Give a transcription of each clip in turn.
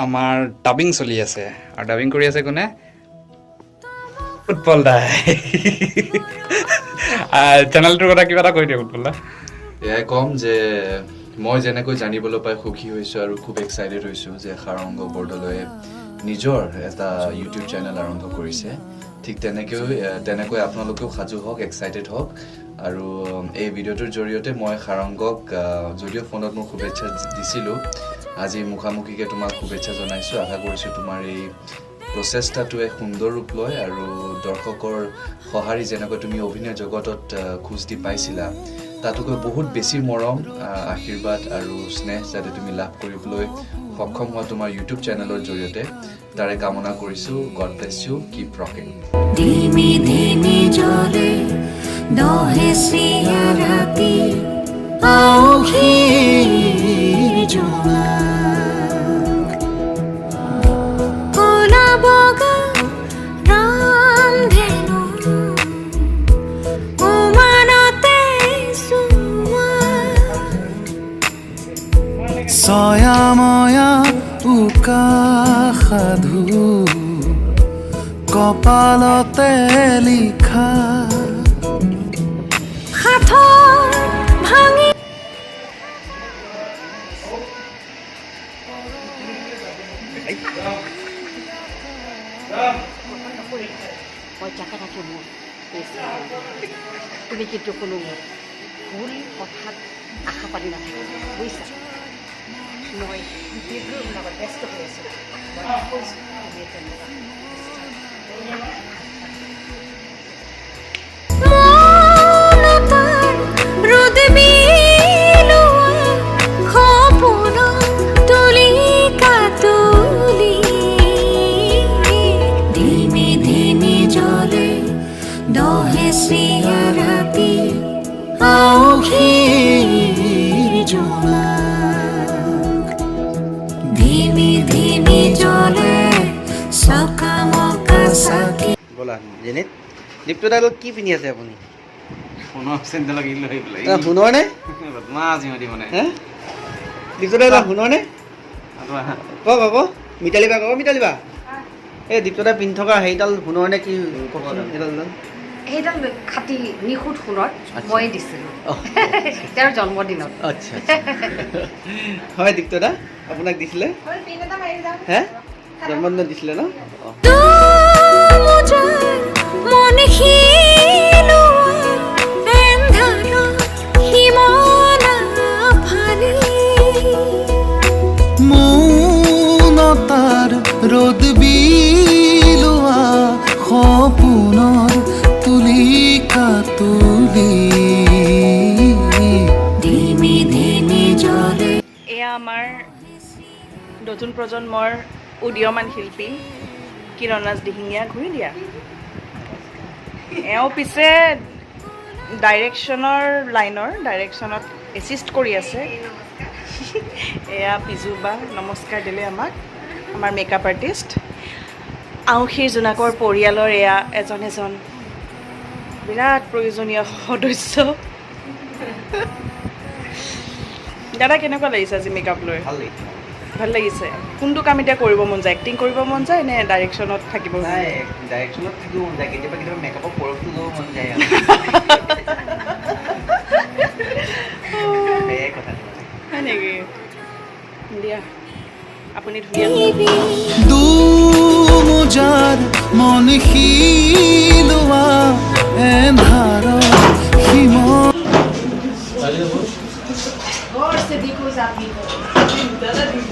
আমাৰ ডাবিং চলি আছে আৰু ডাবিং কৰি আছে কোনে উৎপল দাই চেনেলটোৰ কথা কিবা এটা কৈ দিয়ক উৎপল দা এয়াই কম যে মই যেনেকৈ জানিবলৈ পাই সুখী হৈছোঁ আৰু খুব এক্সাইটেড হৈছোঁ যে সাৰংগ বৰদলৈয়ে নিজৰ এটা ইউটিউব চেনেল আৰম্ভ কৰিছে ঠিক তেনেকৈ আপোনালোকেও সাজু হওক এক্সাইটেড হওক আৰু এই ভিডিঅ'টোৰ জৰিয়তে মই সাৰংগক যদিও ফোনত মোক শুভেচ্ছা দিছিলোঁ আজি মুখামুখিকৈ তোমাক শুভেচ্ছা জনাইছোঁ আশা কৰিছোঁ তোমাৰ এই প্ৰচেষ্টাটোৱে সুন্দৰ ৰূপ লয় আৰু দৰ্শকৰ সঁহাৰি যেনেকৈ তুমি অভিনয় জগতত খোজ দি পাইছিলা তাতোকৈ বহুত বেছি মৰম আশীৰ্বাদ আৰু স্নেহ যাতে তুমি লাভ কৰিবলৈ সক্ষম হোৱা তোমাৰ ইউটিউব চেনেলৰ জৰিয়তে তাৰে কামনা কৰিছোঁ God bless you keep rocking ধিমি ধিমি জলে দহে শ্ৰিয়া ৰাতি আউখীৰ জোনাক কলা বগা ৰামধেনু উমানতে চোৱা ছয়াময়া উকা সাধু কপালতে লিখা সাথৰ ভাঙি তুমি কিন্তু কোনো ভুল কথাত আশা পাতি নাথাকে বুজিছা মই ভিডিঅ'টোৰ লগত ব্যস্ত হৈ আছোঁ মনতাৰ ৰ'দ বিলোৱা সপোন তুলিকা তুলি ধিমি ধিমি জলে দহে শ্ৰিয়া ৰাতি আউখীৰ জোনাক ধিমি ধিমি জলে চকামকা চাকি ব'লা জেনেট দীপ্তদাৰ কি পিন্ধি আছে আপুনি সোণৰ চেণ্ডেল কিনিলোঁ সেই বোলে সোণৰ নে মাছ সিহঁতি মানে হে দীপ্তদা সোণৰ নে কওক আকৌ মিতালী বা মিতালী বা এই দীপ্তদা পিন্ধি থকা হেৰিডাল সোণৰ নে কি সেইডাল সেইডাল খাটি নিখুঁত সোণৰ ময়ে দিছিলোঁ তেওঁৰ জন্মদিনত আচ্ছা হয় দীপ্তদা আপোনাক দিছিলে হে জন্মদিনত দিছিলে ন মন শিলোৱা এন্ধাৰত সিমনা ফালি মৌনতাৰ ৰ'দ বিলোৱা সপোনৰ তুলিকা তুলি ধিমি ধিমি জলে এয়া আমাৰ নতুন প্ৰজন্মৰ উদীয়মান শিল্পী কিৰণৰাজ দিহিঙীয়া ঘূৰি দিয়া এওঁ পিছে ডাইৰেকশ্যনত এছিষ্ট কৰি আছে এয়া পিজু বা নমস্কাৰ দিলে আমাক আমাৰ মেকআপ আৰ্টিষ্ট আউখীৰ জোনাকৰ পৰিয়ালৰ এয়া এজন বিৰাট প্ৰয়োজনীয় সদস্য দাদা কেনেকুৱা লাগিছে আজি মেকআপ লৈ ভাল লাগিছে কোনটো কাম এতিয়া কৰিব মন যায় এক্টিং কৰিব মন যায় নে ডাইৰেকশ্যনত থাকিব নাই ডাইৰেকশ্যনত থাকিব মন যায় কেতিয়াবা মেকআপৰ পৰশটো ল'ব মন যায় সেয়াই কথাটো হয় নেকি দিয়া আপুনি ধুনীয়া দুমোজাৰ মন শিলোৱা এন্ধাৰত সিম गौर से देखो जाती हो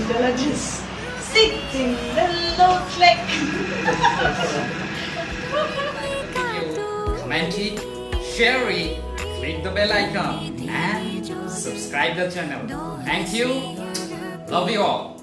Dala just sitting the low fleck comment it, share it, click the bell icon and subscribe the channel. Thank you. Love you all.